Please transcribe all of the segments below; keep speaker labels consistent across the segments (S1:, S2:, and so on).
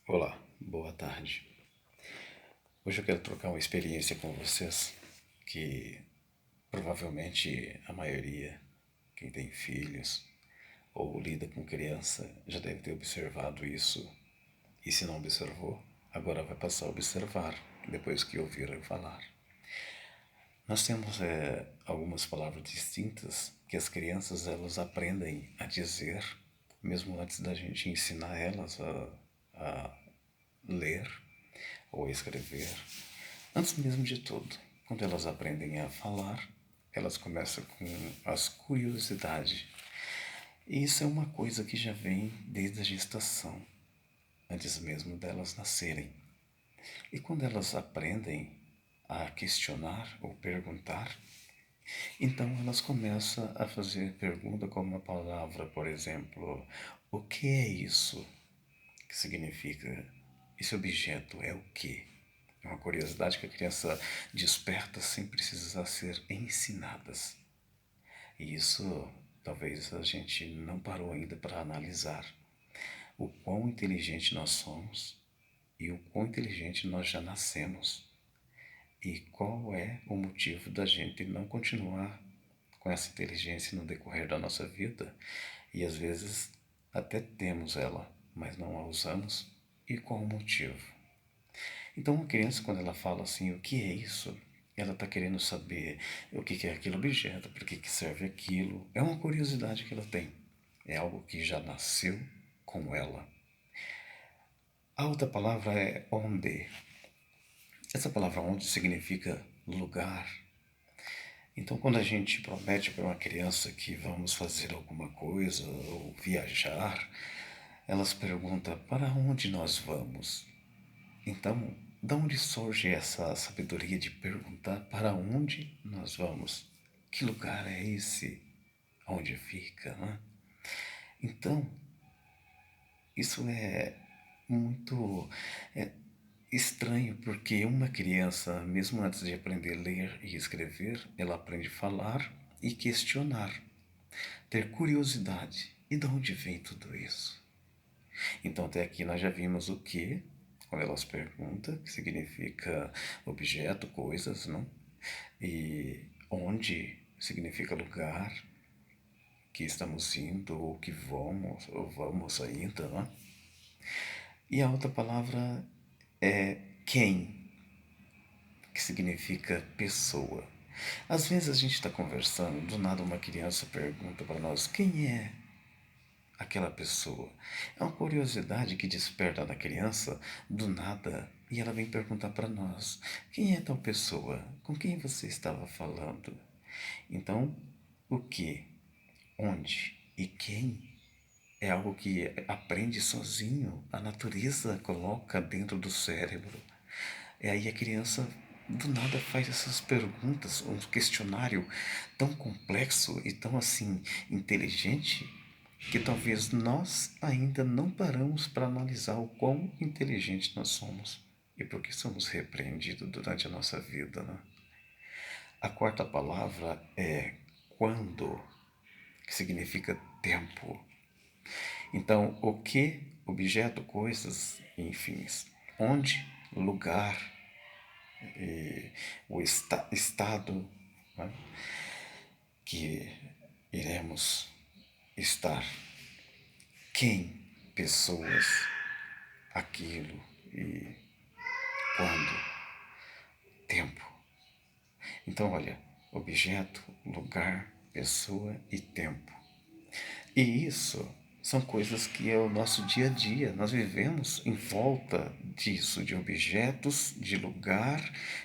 S1: Olá, boa tarde. Hoje eu quero trocar uma experiência com vocês que provavelmente a maioria, quem tem filhos ou lida com criança, já deve ter observado isso. E se não observou, agora vai passar a observar depois que ouvir eu falar. Nós temos algumas palavras distintas que as crianças elas aprendem a dizer, mesmo antes da gente ensinar elas a ler ou escrever. Antes mesmo de tudo, quando elas aprendem a falar, elas começam com as curiosidades. E isso é uma coisa que já vem desde a gestação, antes mesmo delas nascerem. E quando elas aprendem a questionar ou perguntar, então elas começam a fazer pergunta como a palavra, por exemplo, o que é isso? Que significa esse objeto é o quê? É uma curiosidade que a criança desperta sem precisar ser ensinadas. E isso talvez a gente não parou ainda para analisar o quão inteligente nós somos e o quão inteligente nós já nascemos. E qual é o motivo da gente não continuar com essa inteligência no decorrer da nossa vida? E às vezes até temos ela, mas não a usamos. E qual o motivo? Então, uma criança, quando ela fala assim, o que é isso? Ela está querendo saber o que é aquele objeto, para que serve aquilo. É uma curiosidade que ela tem. É algo que já nasceu com ela. A outra palavra é onde. Essa palavra onde significa lugar. Então, quando a gente promete para uma criança que vamos fazer alguma coisa ou viajar, elas perguntam para onde nós vamos. Então, de onde surge essa sabedoria de perguntar para onde nós vamos? Que lugar é esse? Onde fica, né? Então, isso é muito é, estranho, porque uma criança, mesmo antes de aprender a ler e escrever, ela aprende a falar e questionar, ter curiosidade. E de onde vem tudo isso? Então, até aqui nós já vimos o que, quando elas perguntam, que significa objeto, coisas, não? E onde significa lugar que estamos indo, ou vamos ainda, não? E a outra palavra é quem, que significa pessoa. Às vezes a gente está conversando, do nada uma criança pergunta para nós quem é aquela pessoa. É uma curiosidade que desperta na criança do nada e ela vem perguntar para nós: quem é tal pessoa? Com quem você estava falando? Então, o que, onde e quem é algo que aprende sozinho. A natureza coloca dentro do cérebro. E aí a criança do nada faz essas perguntas, um questionário tão complexo e tão assim inteligente que talvez nós ainda não paramos para analisar o quão inteligente nós somos e por que somos repreendidos durante a nossa vida, né? A quarta palavra é quando, que significa tempo. Então, o que, objeto, coisas, enfim, onde, lugar, o estado, né, que iremos estar, quem, pessoas, aquilo e quando, tempo. Então, olha, objeto, lugar, pessoa e tempo. E isso são coisas que é o nosso dia a dia. Nós vivemos em volta disso, de objetos, de lugar,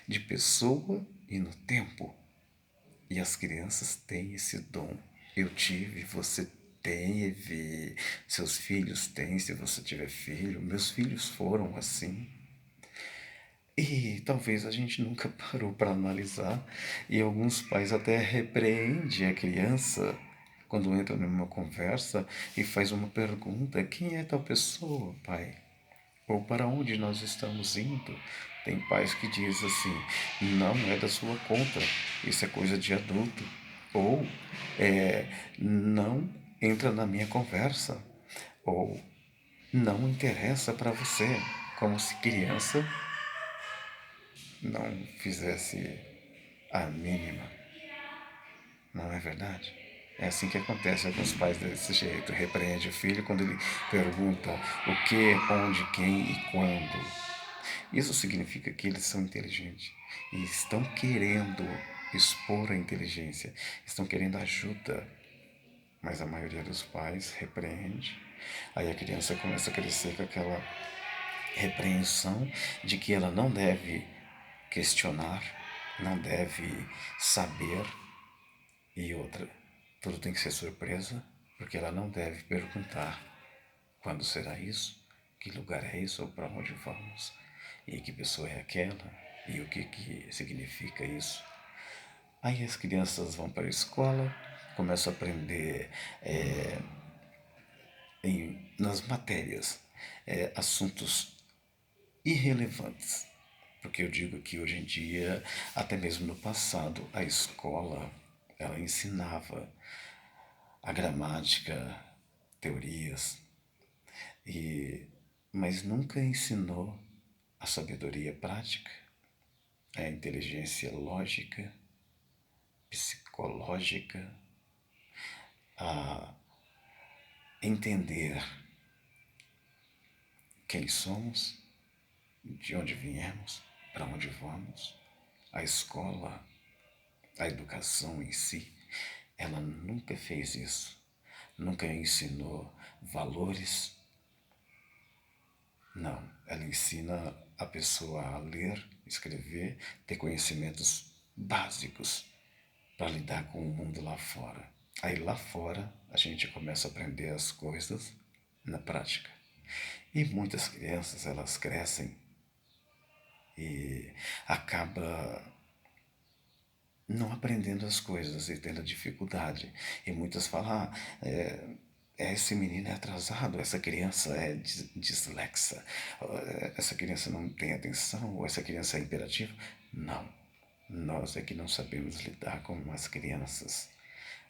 S1: de pessoa e no tempo. E as crianças têm esse dom. Eu tive, você teve, seus filhos têm, se você tiver filho. Meus filhos foram assim. E talvez a gente nunca parou para analisar, e alguns pais até repreendem a criança quando entra numa conversa e faz uma pergunta: quem é tal pessoa, pai? Ou para onde nós estamos indo? Tem pais que dizem assim: não é da sua conta, isso é coisa de adulto. Ou não entra na minha conversa. Ou não interessa para você, como se criança não fizesse a mínima. Não é verdade? É assim que acontece. Alguns pais desse jeito repreende o filho quando ele pergunta o que, onde, quem e quando. Isso significa que eles são inteligentes e estão querendo expor a inteligência, estão querendo ajuda. Mas a maioria dos pais repreende. Aí a criança começa a crescer com aquela repreensão de que ela não deve questionar, não deve saber. E outra, tudo tem que ser surpresa, porque ela não deve perguntar quando será isso, que lugar é isso ou para onde vamos, e que pessoa é aquela, e o que significa isso. Aí as crianças vão para a escola, começam a aprender nas matérias assuntos irrelevantes. Porque eu digo que hoje em dia, até mesmo no passado, a escola ela ensinava a gramática, teorias, mas nunca ensinou a sabedoria prática, a inteligência lógica, psicológica, a entender quem somos, de onde viemos, para onde vamos. A escola, a educação em si, ela nunca fez isso. Nunca ensinou valores. Não, ela ensina a pessoa a ler, escrever, ter conhecimentos básicos para lidar com o mundo lá fora. Aí lá fora a gente começa a aprender as coisas na prática. E muitas crianças elas crescem e acaba não aprendendo as coisas e tendo dificuldade. E muitas falam, esse menino é atrasado, essa criança é dislexa, essa criança não tem atenção, ou essa criança é imperativa. Não, nós é que não sabemos lidar com as crianças.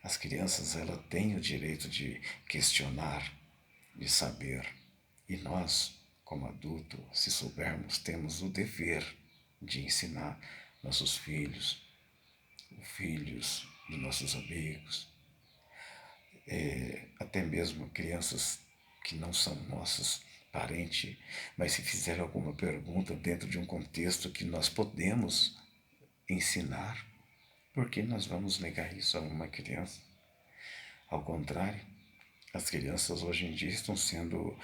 S1: As crianças elas têm o direito de questionar, de saber. E nós, como adultos, se soubermos, temos o dever de ensinar nossos filhos, filhos dos nossos amigos, até mesmo crianças que não são nossos parentes, mas se fizer alguma pergunta dentro de um contexto que nós podemos ensinar, por que nós vamos negar isso a uma criança? Ao contrário, as crianças hoje em dia estão sendo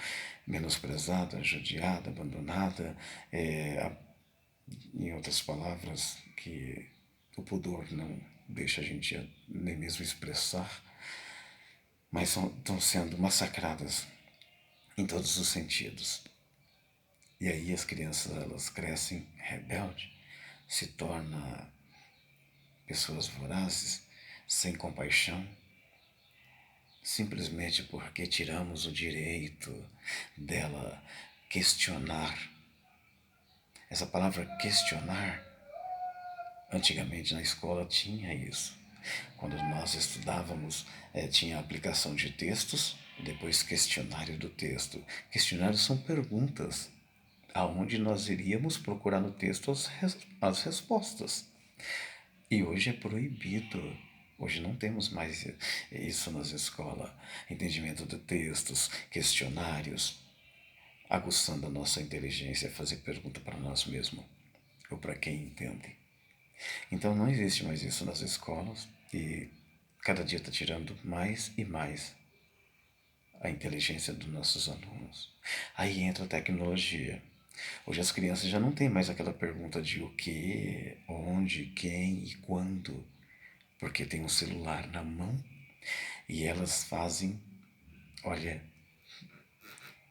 S1: menosprezadas, judiadas, abandonadas, em outras palavras, que o pudor não deixa a gente nem mesmo expressar, mas estão sendo massacradas em todos os sentidos. E aí as crianças elas crescem rebeldes, se tornam pessoas vorazes, sem compaixão, simplesmente porque tiramos o direito dela questionar. Essa palavra questionar, antigamente na escola tinha isso. Quando nós estudávamos, tinha a aplicação de textos, depois questionário do texto. Questionários são perguntas, aonde nós iríamos procurar no texto as respostas. E hoje é proibido. Hoje não temos mais isso nas escolas. Entendimento de textos, questionários, aguçando a nossa inteligência a fazer pergunta para nós mesmos ou para quem entende. Então não existe mais isso nas escolas e cada dia está tirando mais e mais a inteligência dos nossos alunos. Aí entra a tecnologia. Hoje as crianças já não têm mais aquela pergunta de o que, onde, quem e quando, porque tem um celular na mão e elas fazem, olha,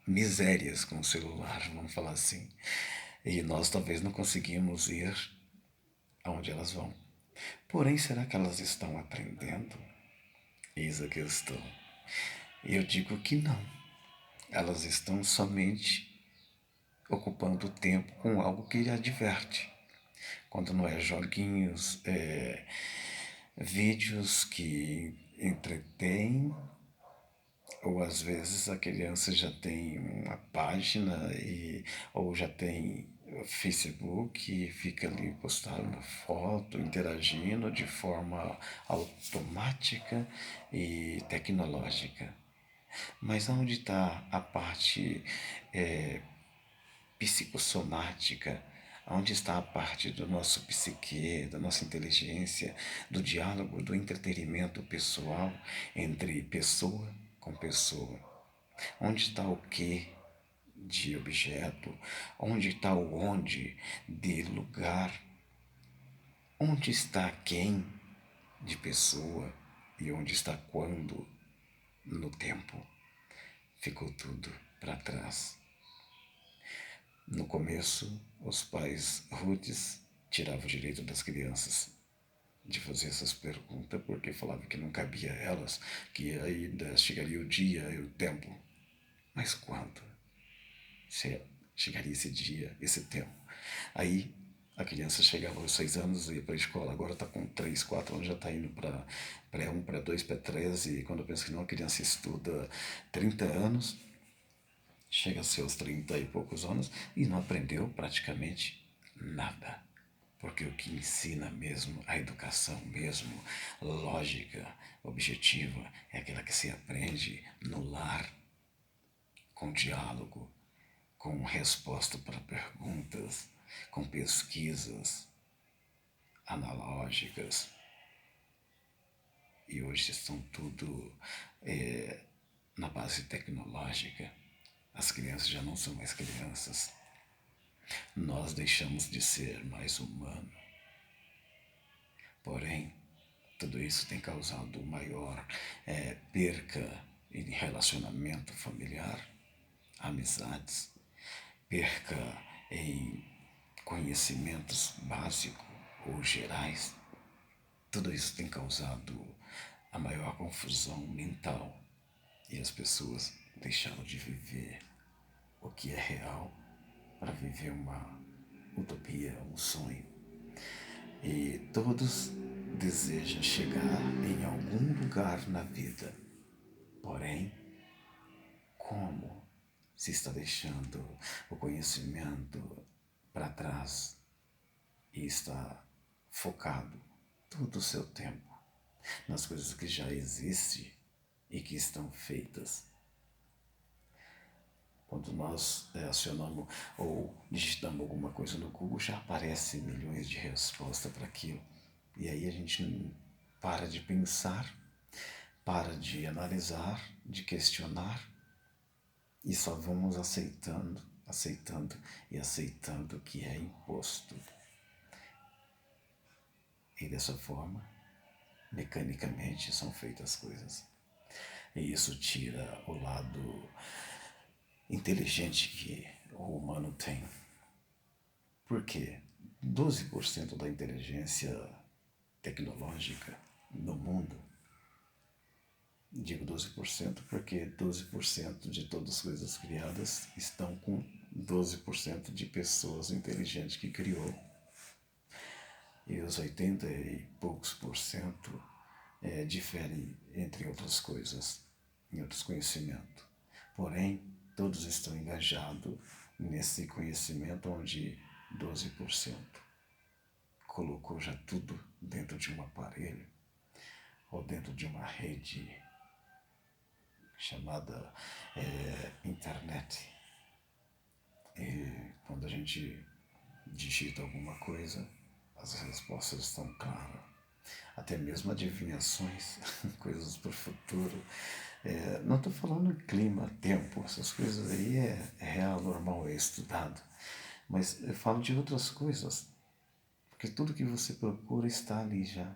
S1: misérias com o celular, vamos falar assim. E nós talvez não conseguimos ir aonde elas vão. Porém, será que elas estão aprendendo? Eis a questão. E eu digo que não. Elas estão somente ocupando o tempo com algo que lhe diverte. Quando não é joguinhos, vídeos que entretêm, Ou às vezes a criança já tem uma página ou já tem Facebook e fica ali postando foto, interagindo de forma automática e tecnológica. Mas onde está a parte é, psicossomática? Onde está a parte do nosso psique, da nossa inteligência, do diálogo, do entretenimento pessoal entre pessoa com pessoa? Onde está o que de objeto? Onde está o onde de lugar? Onde está quem de pessoa? E onde está quando no tempo? Ficou tudo para trás. No começo, os pais rudes tiravam o direito das crianças de fazer essas perguntas porque falavam que não cabia a elas, que ainda chegaria o dia e o tempo. Mas quando chegaria esse dia, esse tempo? Aí a criança chegava aos 6 anos e ia para a escola, agora está com 3, 4 anos, já está indo para pré-1, pré-2, pré-3, e quando eu penso que não, a criança estuda 30 anos, chega a seus 30 e poucos anos e não aprendeu praticamente nada. Porque o que ensina mesmo, a educação mesmo, lógica, objetiva, é aquela que se aprende no lar, com diálogo, com resposta para perguntas, com pesquisas analógicas. E hoje estão tudo na base tecnológica. As crianças já não são mais crianças. Nós deixamos de ser mais humanos. Porém, tudo isso tem causado maior perca em relacionamento familiar, amizades, perca em conhecimentos básicos ou gerais. Tudo isso tem causado a maior confusão mental e as pessoas deixaram de viver o que é real para viver uma utopia, um sonho. E todos desejam chegar em algum lugar na vida. Porém, como se está deixando o conhecimento para trás e está focado todo o seu tempo nas coisas que já existem e que estão feitas. Quando nós acionamos ou digitamos alguma coisa no Google, já aparecem milhões de respostas para aquilo. E aí a gente não para de pensar, para de analisar, de questionar e só vamos aceitando, aceitando e aceitando o que é imposto. E dessa forma, mecanicamente são feitas as coisas. E isso tira o lado inteligente que o humano tem. Porque 12% da inteligência tecnológica no mundo, digo 12% porque 12% de todas as coisas criadas estão com 12% de pessoas inteligentes que criou. E os 80 e poucos por cento diferem entre outras coisas, em outros conhecimentos. Porém, todos estão engajados nesse conhecimento onde 12% colocou já tudo dentro de um aparelho ou dentro de uma rede chamada internet. E quando a gente digita alguma coisa, as respostas estão claras. Até mesmo adivinhações, coisas para o futuro. Não estou falando em clima, tempo, essas coisas aí é real, normal, é estudado. Mas eu falo de outras coisas, porque tudo que você procura está ali já.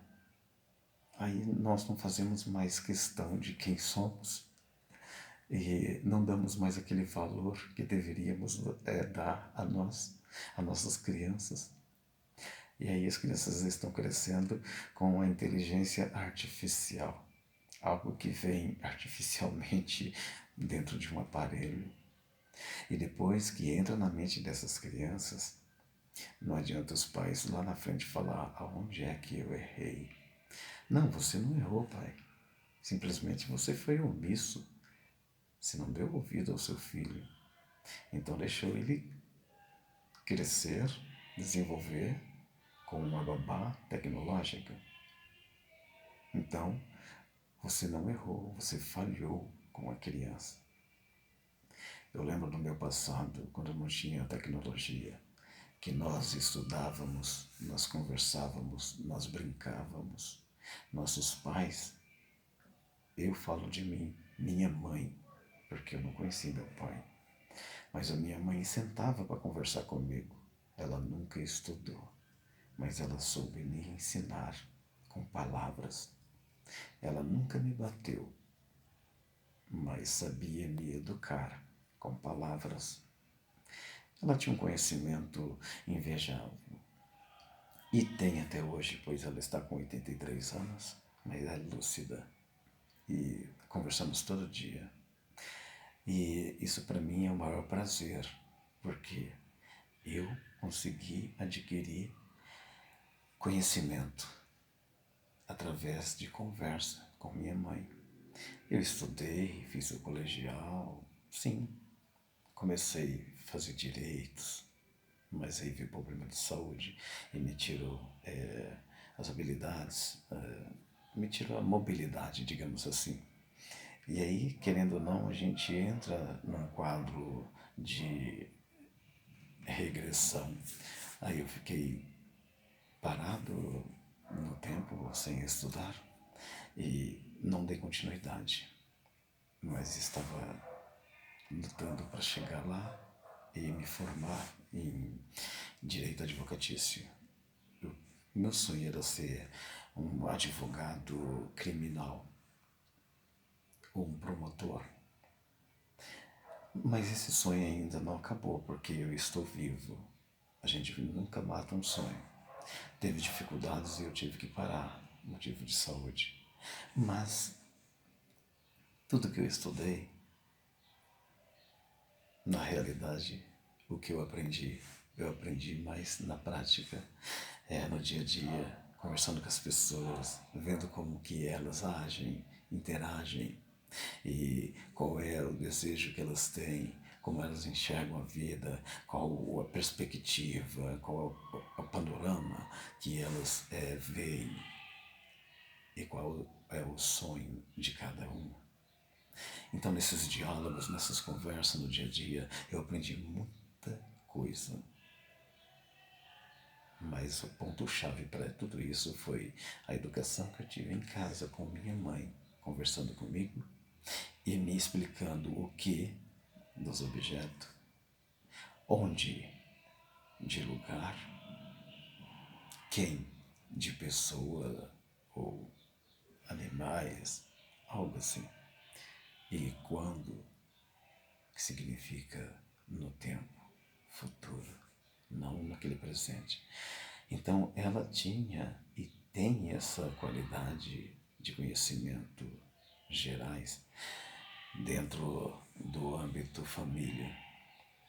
S1: Aí nós não fazemos mais questão de quem somos e não damos mais aquele valor que deveríamos dar a nós, a nossas crianças. E aí as crianças estão crescendo com a inteligência artificial, algo que vem artificialmente dentro de um aparelho. E depois que entra na mente dessas crianças, não adianta os pais lá na frente falar aonde é que eu errei. Não, você não errou, pai. Simplesmente você foi omisso. se não deu ouvido ao seu filho, então deixou ele crescer, desenvolver como uma babá tecnológica. Então, você não errou, você falhou com a criança. Eu lembro do meu passado, quando não tinha tecnologia, que nós estudávamos, nós conversávamos, nós brincávamos. Nossos pais, eu falo de mim, minha mãe, porque eu não conheci meu pai, mas a minha mãe sentava para conversar comigo. Ela nunca estudou, mas ela soube me ensinar com palavras. Ela nunca me bateu, mas sabia me educar com palavras. Ela tinha um conhecimento invejável. E tem até hoje, pois ela está com 83 anos, mas é lúcida. E conversamos todo dia. E isso para mim é o maior prazer, porque eu consegui adquirir conhecimento através de conversa com minha mãe. Eu estudei, fiz o colegial, sim, comecei a fazer direitos, mas aí veio problema de saúde e me tirou as habilidades, me tirou a mobilidade, digamos assim. E aí, querendo ou não, a gente entra num quadro de regressão. Aí eu fiquei parado no tempo sem estudar e não dei continuidade, mas estava lutando para chegar lá e me formar em direito advocatício. Meu sonho era ser um advogado criminal ou um promotor. Mas esse sonho ainda não acabou, porque eu estou vivo. A gente nunca mata um sonho. Teve dificuldades e eu tive que parar, motivo de saúde. Mas tudo que eu estudei, na realidade, o que eu aprendi mais na prática, no dia a dia, conversando com as pessoas, vendo como que elas agem, interagem e qual é o desejo que elas têm, como elas enxergam a vida, qual a perspectiva, qual é o panorama que elas veem e qual é o sonho de cada um. Então, nesses diálogos, nessas conversas no dia a dia, eu aprendi muita coisa. Mas o ponto-chave para tudo isso foi a educação que eu tive em casa com minha mãe, conversando comigo e me explicando o que dos objetos, onde de lugar, quem de pessoa ou animais, algo assim. E quando, que significa no tempo futuro, não naquele presente. Então ela tinha e tem essa qualidade de conhecimento gerais dentro do âmbito família.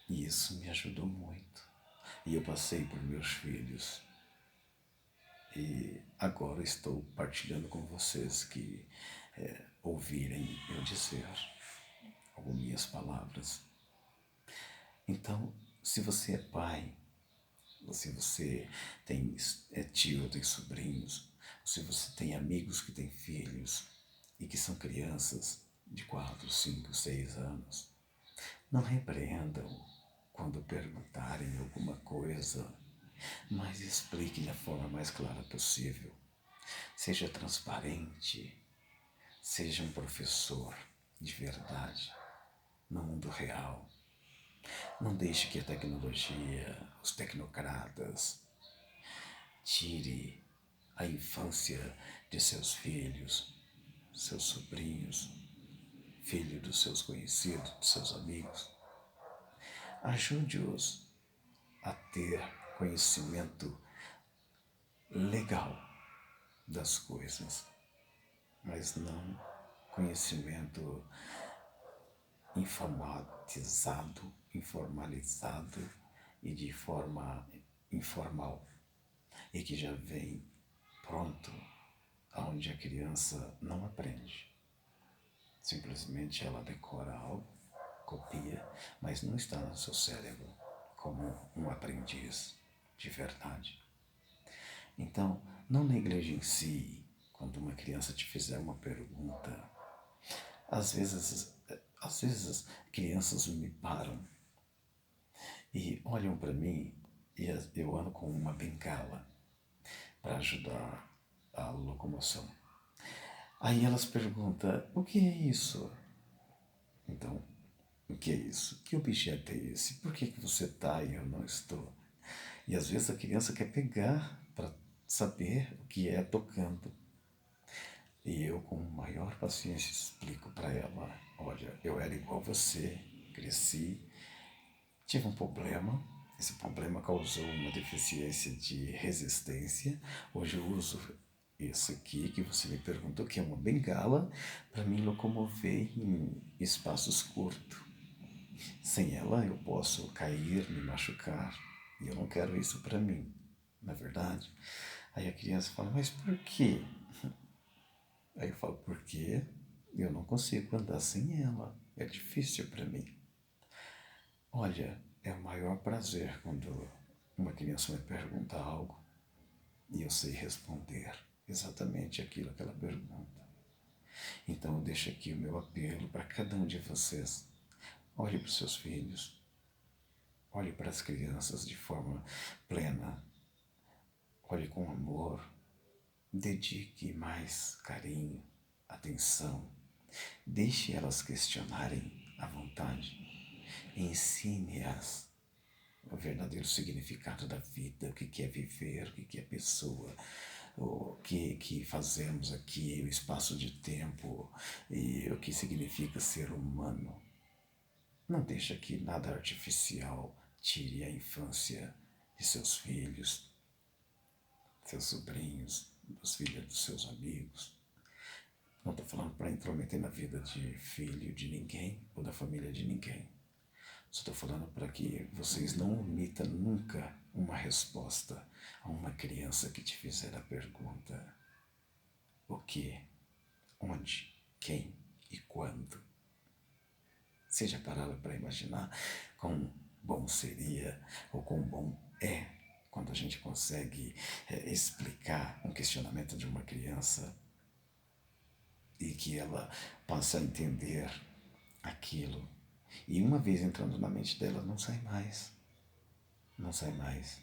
S1: E isso me ajudou muito. E eu passei por meus filhos. E agora estou partilhando com vocês que ouvirem eu dizer algumas palavras. Então, se você é pai, ou se você tem tio, tem sobrinhos, ou se você tem amigos que têm filhos e que são crianças de 4, 5, 6 anos, não repreendam quando perguntarem alguma coisa, mas explique da forma mais clara possível. Seja transparente, seja um professor de verdade no mundo real. Não deixe que a tecnologia, os tecnocratas, tire a infância de seus filhos, seus sobrinhos, filho dos seus conhecidos, dos seus amigos. Ajude-os a ter conhecimento legal das coisas, mas não conhecimento informalizado e de forma informal, e que já vem pronto, aonde a criança não aprende. Simplesmente ela decora algo, copia, mas não está no seu cérebro como um aprendiz de verdade. Então, não negligencie quando uma criança te fizer uma pergunta. Às vezes, às vezes crianças me param e olham para mim e eu ando com uma bengala para ajudar a locomoção. Aí elas perguntam: o que é isso? Então, o que é isso? Que objeto é esse? Por que você está e eu não estou? E às vezes a criança quer pegar para saber o que é tocando. E eu, com maior paciência, explico para ela: olha, eu era igual você, cresci, tive um problema, esse problema causou uma deficiência de resistência. Hoje eu uso isso aqui que você me perguntou, que é uma bengala, para me locomover em espaços curtos. Sem ela eu posso cair, me machucar, e eu não quero isso para mim, na verdade. Aí a criança fala: mas por quê? Aí eu falo: porque eu não consigo andar sem ela, é difícil para mim. Olha, é o maior prazer quando uma criança me pergunta algo e eu sei responder exatamente aquilo que ela pergunta. Então eu deixo aqui o meu apelo para cada um de vocês. Olhe para os seus filhos, olhe para as crianças de forma plena, olhe com amor, dedique mais carinho, atenção, deixe elas questionarem à vontade, ensine-as o verdadeiro significado da vida, o que é viver, o que é pessoa, o que fazemos aqui, o espaço de tempo e o que significa ser humano. Não deixa que nada artificial tire a infância de seus filhos, seus sobrinhos, dos filhos dos seus amigos. Não estou falando para intrometer na vida de filho de ninguém ou da família de ninguém. Só estou falando para que vocês não omitam nunca uma resposta a uma criança que te fizer a pergunta: o que, onde, quem e quando. Seja parado para imaginar quão bom seria ou quão bom é quando a gente consegue explicar um questionamento de uma criança e que ela possa entender aquilo. E uma vez entrando na mente dela, não sai mais. Não sai mais.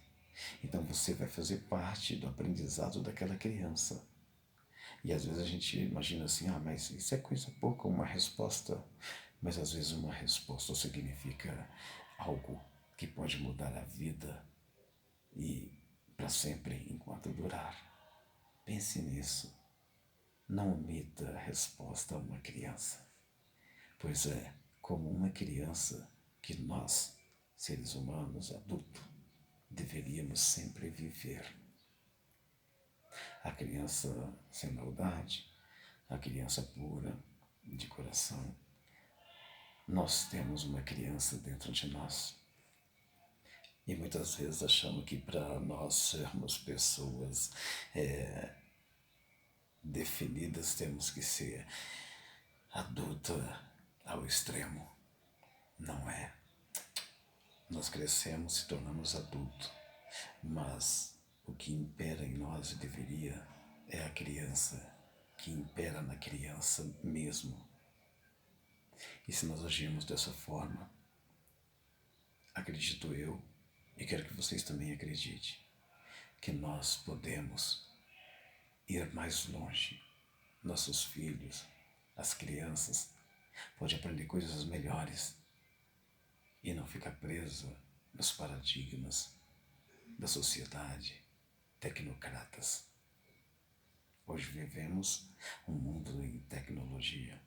S1: Então você vai fazer parte do aprendizado daquela criança. E às vezes a gente imagina assim: ah, mas isso é coisa pouca, uma resposta. Mas às vezes uma resposta significa algo que pode mudar a vida e para sempre enquanto durar. Pense nisso. Não omita a resposta a uma criança, pois é como uma criança que nós, seres humanos adultos, deveríamos sempre viver. A criança sem maldade, a criança pura, de coração. Nós temos uma criança dentro de nós. E muitas vezes achamos que para nós sermos pessoas definidas temos que ser adulta ao extremo. Não é. Nós crescemos, se tornamos adultos, mas o que impera em nós e deveria é a criança, que impera na criança mesmo. E se nós agirmos dessa forma, acredito eu, e quero que vocês também acreditem, que nós podemos ir mais longe. Nossos filhos, as crianças, podem aprender coisas melhores e não ficar preso nos paradigmas da sociedade, tecnocratas. Hoje vivemos um mundo em tecnologia.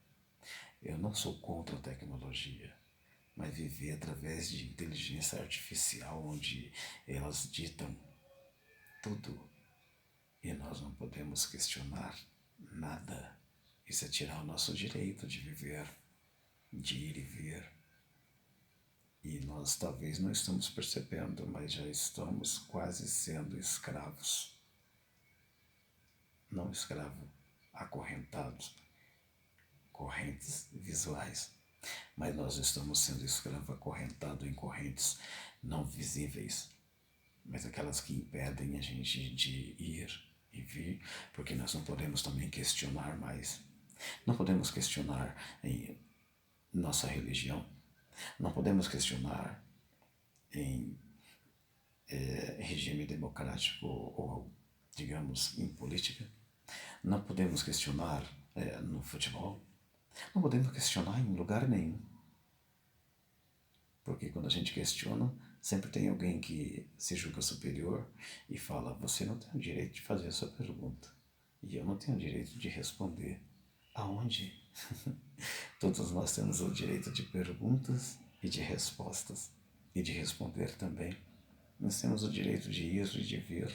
S1: Eu não sou contra a tecnologia, mas viver através de inteligência artificial, onde elas ditam tudo e nós não podemos questionar nada. Isso é tirar o nosso direito de viver, de ir e vir. E nós talvez não estamos percebendo, mas já estamos quase sendo escravos. Não escravos acorrentados, correntes visuais, mas nós estamos sendo escravos acorrentados em correntes não visíveis, mas aquelas que impedem a gente de ir e vir, porque nós não podemos também questionar mais. Não podemos questionar em nossa religião, não podemos questionar em regime democrático ou, digamos, em política. Não podemos questionar no futebol. Não podemos questionar em lugar nenhum. Porque quando a gente questiona, sempre tem alguém que se julga superior e fala: você não tem o direito de fazer essa pergunta. E eu não tenho o direito de responder. Aonde? Todos nós temos o direito de perguntas e de respostas. E de responder também. Nós temos o direito de ir e de vir.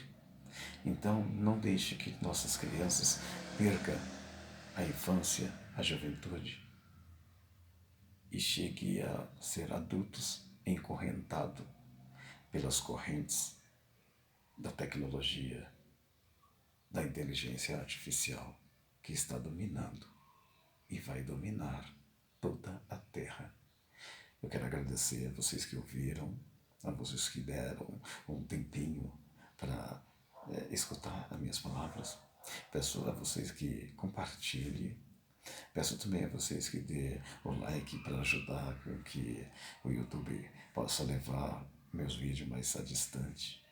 S1: Então, não deixe que nossas crianças percam a infância, a juventude e chegue a ser adultos encorrentados pelas correntes da tecnologia, da inteligência artificial que está dominando e vai dominar toda a Terra. Eu quero agradecer a vocês que ouviram, a vocês que deram um tempinho para escutar as minhas palavras. Peço a vocês que compartilhem. Peço também a vocês que dê o like para ajudar com que o YouTube possa levar meus vídeos mais a distante.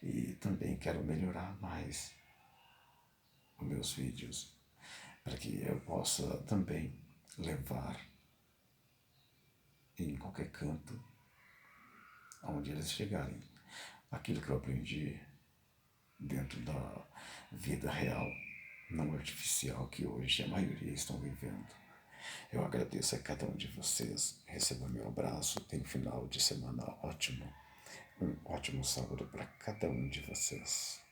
S1: E também quero melhorar mais os meus vídeos para que eu possa também levar em qualquer canto aonde eles chegarem aquilo que eu aprendi dentro da vida real, não artificial, que hoje a maioria estão vivendo. Eu agradeço a cada um de vocês. Receba meu abraço. Tenha um final de semana ótimo. Um ótimo sábado para cada um de vocês.